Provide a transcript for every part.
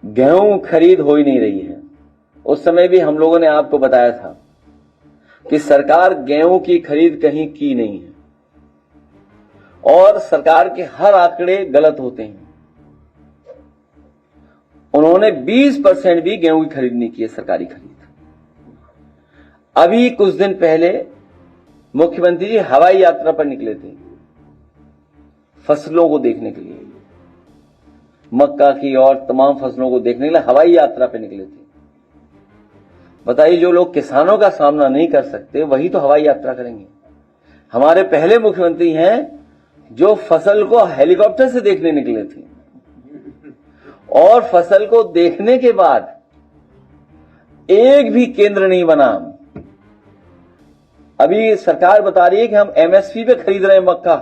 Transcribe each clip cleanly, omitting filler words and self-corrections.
गेहूं खरीद हो ही नहीं रही है। उस समय भी हम लोगों ने आपको बताया था कि सरकार गेहूं की खरीद कहीं की नहीं है और सरकार के हर आंकड़े गलत होते हैं। उन्होंने 20% भी गेहूं की खरीद नहीं की है, सरकारी खरीद। अभी कुछ दिन पहले मुख्यमंत्री जी हवाई यात्रा पर निकले थे फसलों को देखने के लिए, मक्का की और तमाम फसलों को देखने के लिए हवाई यात्रा पर निकले थे। बताइए, जो लोग किसानों का सामना नहीं कर सकते वही तो हवाई यात्रा करेंगे। हमारे पहले मुख्यमंत्री हैं जो फसल को हेलीकॉप्टर से देखने निकले थे और फसल को देखने के बाद एक भी केंद्र नहीं बना। अभी सरकार बता रही है कि हम एमएसपी पे खरीद रहे हैं मक्का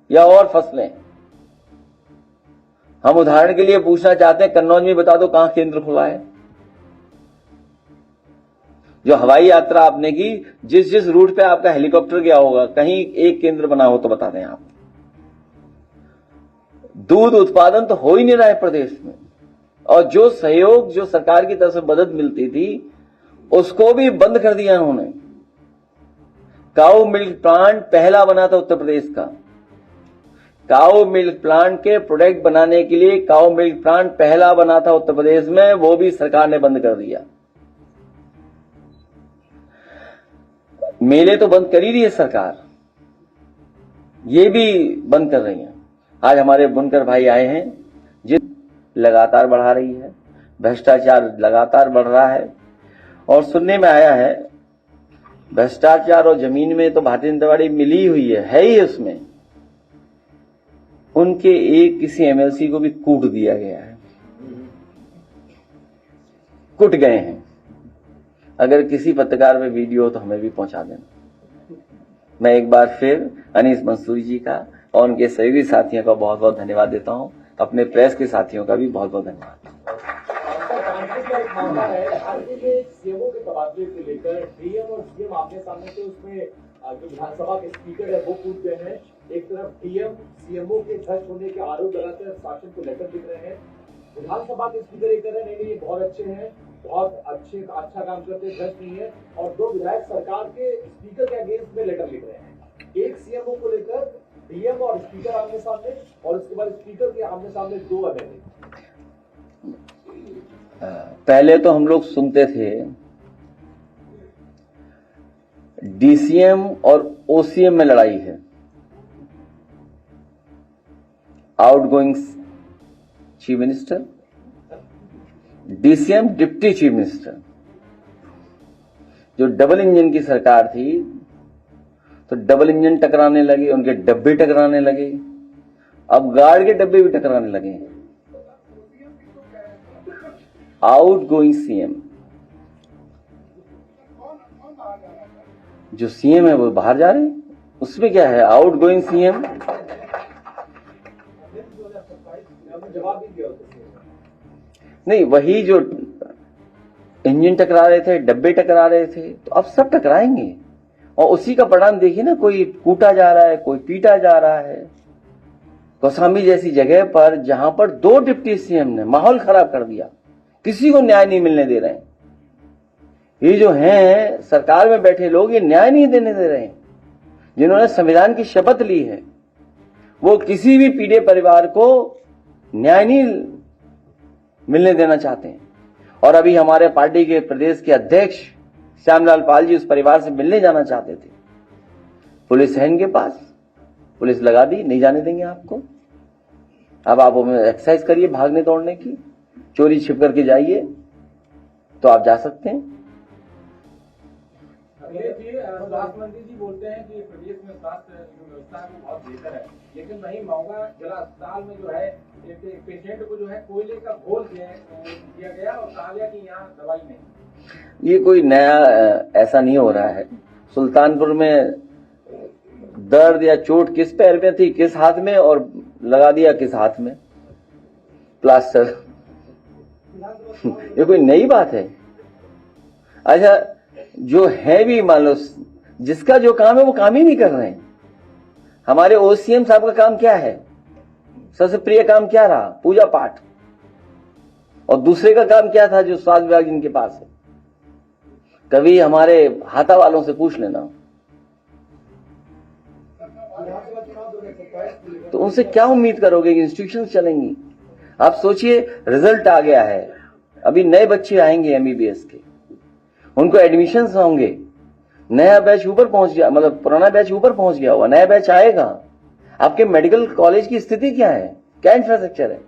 या और फसलें। हम उदाहरण के लिए पूछना चाहते हैं, कन्नौज में बता दो कहां केंद्र खुला है। जो हवाई यात्रा आपने की, जिस जिस रूट पे आपका हेलीकॉप्टर गया होगा, कहीं एक केंद्र बना हो तो बता दें आप। दूध उत्पादन तो हो ही नहीं रहा है प्रदेश में, और जो सहयोग जो सरकार की तरफ से मदद मिलती थी उसको भी बंद कर दिया उन्होंने। काऊ मिल्क प्लांट पहला बना था उत्तर प्रदेश का। काऊ मिल्क प्लांट के प्रोडक्ट बनाने के लिए काऊ मिल्क प्लांट पहला बना था उत्तर प्रदेश में, वो भी सरकार ने बंद कर दिया। मेले तो बंद कर ही रही है सरकार, ये भी बंद कर रही है। आज हमारे बुनकर भाई आए हैं, जिस लगातार बढ़ा रही है, भ्रष्टाचार लगातार बढ़ रहा है। और सुनने में आया है भ्रष्टाचार और जमीन में तो भारतीय जनता पार्टी मिली हुई है ही उसमें। उनके एक किसी एमएलसी को भी कूट दिया गया है, कुट गए हैं। अगर किसी पत्रकार में वीडियो हो तो हमें भी पहुंचा देना। मैं एक बार फिर अनीस मंसूरी जी का और उनके सहयोगी साथियों का बहुत बहुत धन्यवाद देता हूं। अपने प्रेस के साथियों का भी बहुत बहुत धन्यवाद। सीएमओ के तबादले को लेकर डीएम और सीएम आमने सामने थे, उसमें जो विधानसभा के स्पीकर है वो कूद गए हैं। एक तरफ डीएम सीएमओ के भ्रष्ट होने के आरोप लगाते हैं, शासन को लेकर दिख रहे हैं। विधानसभा के स्पीकर ये कह रहे हैं नहीं ये बहुत अच्छे हैं, बहुत अच्छा काम करते हैं, भ्रष्ट नहीं है। और दो विधायक सरकार के स्पीकर के अगेंस्ट में लेटर लिख रहे हैं। एक सीएमओ को लेकर डीएम और स्पीकर आमने सामने, और उसके बाद स्पीकर के आमने सामने दो अमेरिकी। पहले तो हम लोग सुनते थे डीसीएम और ओसीएम में लड़ाई है, outgoing chief minister, DCM deputy chief minister. जो डबल इंजन की सरकार थी तो डबल इंजन टकराने लगे, उनके डब्बे टकराने लगे, अब गार्ड के डब्बे भी टकराने लगे। आउटगोइंग सीएम, जो सीएम है वो बाहर जा रहे हैं, उसमें क्या है। आउटगोइंग सीएम नहीं, वही जो इंजन टकरा रहे थे, डब्बे टकरा रहे थे, तो अब सब टकराएंगे। और उसी का परिणाम देखिए ना, कोई कूटा जा रहा है, कोई पीटा जा रहा है। कौशाम्बी जैसी जगह पर जहां पर दो डिप्टी सीएम ने माहौल खराब कर दिया, किसी को न्याय नहीं मिलने दे रहे हैं। ये जो हैं सरकार में बैठे लोग, ये न्याय नहीं देने दे रहे हैं। जिन्होंने संविधान की शपथ ली है वो किसी भी पीड़ित परिवार को न्याय नहीं मिलने देना चाहते हैं। और अभी हमारे पार्टी के प्रदेश के अध्यक्ष श्यामलाल पाल जी उस परिवार से मिलने जाना चाहते थे। पुलिस है इनके पास, पुलिस लगा दी, नहीं जाने देंगे आपको। अब आप एक्सरसाइज करिए भागने दौड़ने की, चोरी छिप करके जाइए तो आप जा सकते हैं। स्वास्थ्य मंत्री जी बोलते हैं कि प्रदेश में स्वास्थ्य व्यवस्था है वो बहुत बेहतर है, लेकिन वहीं मौगा जिला अस्पताल में जो है एक पेशेंट को जो है कोयले का घोल दिया गया और कहा गया कि यहाँ दवाई नहीं। ये कोई नया ऐसा नहीं हो रहा है। सुल्तानपुर में दर्द या चोट किस पैर में थी, किस हाथ में, और लगा दिया किस हाथ में प्लास्टर। ये कोई नई बात है। अच्छा, जो है भी मान लो जिसका जो काम है वो काम ही नहीं कर रहे हैं। हमारे ओसीएम साहब का काम क्या है, सबसे प्रिय काम क्या रहा, पूजा पाठ। और दूसरे का काम क्या था जो स्वास्थ्य विभाग जिनके पास है? कभी हमारे हाथा वालों से पूछ लेना, तो उनसे क्या उम्मीद करोगे कि इंस्टीट्यूशन चलेंगी? आप सोचिए, रिजल्ट आ गया है, अभी नए बच्चे आएंगे एमबीबीएस के, उनको एडमिशन होंगे, नया बैच ऊपर पहुंच गया, मतलब पुराना बैच ऊपर पहुंच गया हुआ, नया बैच आएगा। आपके मेडिकल कॉलेज की स्थिति क्या है? क्या इंफ्रास्ट्रक्चर है?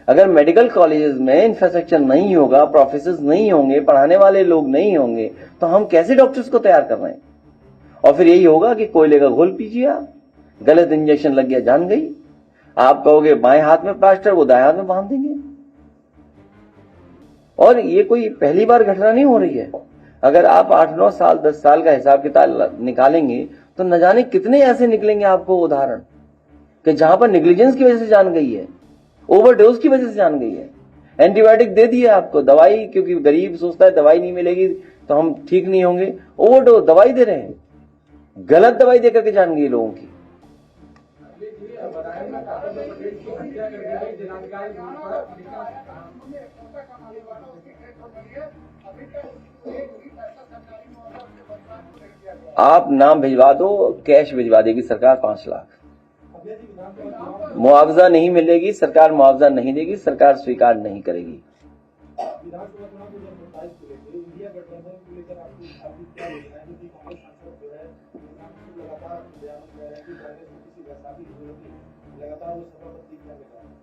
अगर मेडिकल कॉलेजेस में इंफ्रास्ट्रक्चर नहीं होगा, प्रोफेसर्स नहीं होंगे, पढ़ाने वाले लोग नहीं होंगे, तो हम कैसे डॉक्टर्स को तैयार कर रहे हैं? और फिर यही होगा कि कोयले का घोल पीजिए आप, गलत इंजेक्शन लग गया, जान गई। आप कहोगे बाएं हाथ में प्लास्टर, वो दाएं हाथ में बांध देंगे। और ये कोई पहली बार घटना नहीं हो रही है। अगर आप 8-9 साल 10 साल का हिसाब किताब निकालेंगे तो न जाने कितने ऐसे निकलेंगे आपको उदाहरण कि जहां पर नेग्लिजेंस की वजह से जान गई है, ओवरडोज की वजह से जान गई है। एंटीबायोटिक दे दिया आपको, दवाई, क्योंकि गरीब सोचता है दवाई नहीं मिलेगी तो हम ठीक नहीं होंगे, ओवरडोज दवाई दे रहे हैं, गलत दवाई देकर के जान गई लोगों की। आप नाम भिजवा दो, कैश भिजवा देगी सरकार 5 लाख। मुआवजा नहीं मिलेगी, सरकार मुआवजा नहीं देगी, सरकार स्वीकार नहीं करेगी।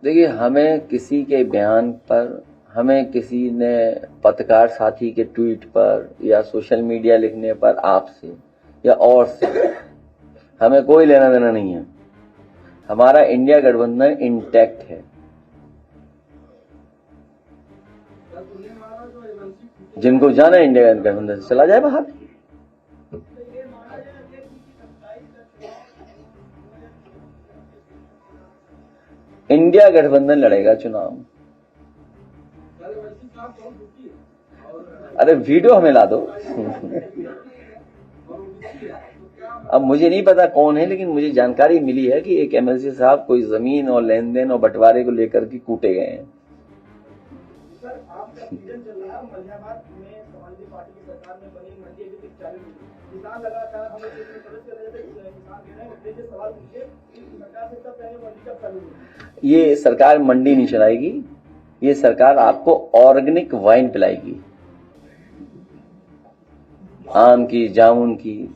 देखिए, हमें किसी के बयान पर, हमें किसी ने पत्रकार साथी के ट्वीट पर या सोशल मीडिया लिखने पर आपसे या और से हमें कोई लेना देना नहीं है। हमारा इंडिया गठबंधन इंटैक्ट है। जिनको जाना है इंडिया गठबंधन से चला जाए बाहर। इंडिया गठबंधन लड़ेगा चुनाव। अरे वीडियो हमें ला दो। अब मुझे नहीं पता कौन है, लेकिन मुझे जानकारी मिली है कि एक एमएलसी साहब कोई जमीन और लेन देन और बंटवारे को लेकर के कूटे गए हैं। ये सरकार मंडी नहीं चलाएगी, ये सरकार आपको ऑर्गेनिक वाइन पिलाएगी, आम की, जामुन की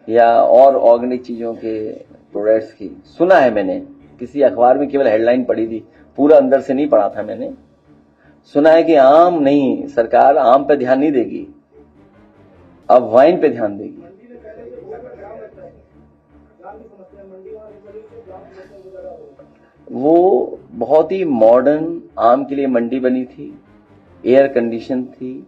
या और ऑर्गेनिक चीजों के प्रोडक्ट्स की। सुना है मैंने, किसी अखबार में केवल हेडलाइन पढ़ी थी, पूरा अंदर से नहीं पढ़ा था मैंने। सुना है कि आम नहीं, सरकार आम पे ध्यान नहीं देगी, अब वाइन पे ध्यान देगी। वो बहुत ही मॉडर्न आम के लिए मंडी बनी थी, एयर कंडीशन थी,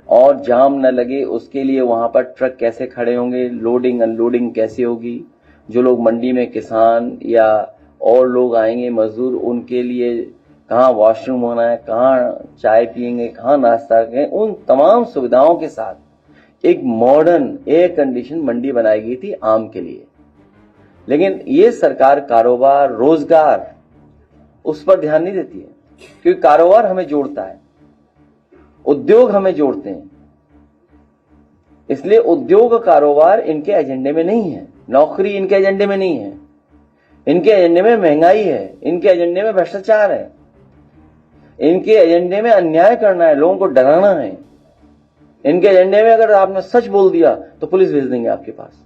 और जाम न लगे उसके लिए वहां पर ट्रक कैसे खड़े होंगे, लोडिंग अनलोडिंग कैसे होगी, जो लोग मंडी में किसान या और लोग आएंगे मजदूर, उनके लिए कहाँ वॉशरूम होना है, कहाँ चाय पियेंगे, कहाँ नाश्ता करेंगे, उन तमाम सुविधाओं के साथ एक मॉडर्न एयर कंडीशन मंडी बनाई गई थी आम के लिए। लेकिन ये सरकार कारोबार, रोजगार, उस पर ध्यान नहीं देती है, क्योंकि कारोबार हमें जोड़ता है, उद्योग हमें जोड़ते हैं, इसलिए उद्योग कारोबार इनके एजेंडे में नहीं है, नौकरी इनके एजेंडे में नहीं है, इनके एजेंडे में महंगाई है, इनके एजेंडे में भ्रष्टाचार है, इनके एजेंडे में अन्याय करना है, लोगों को डराना है, इनके एजेंडे में अगर आपने सच बोल दिया तो पुलिस भेज देंगे आपके पास।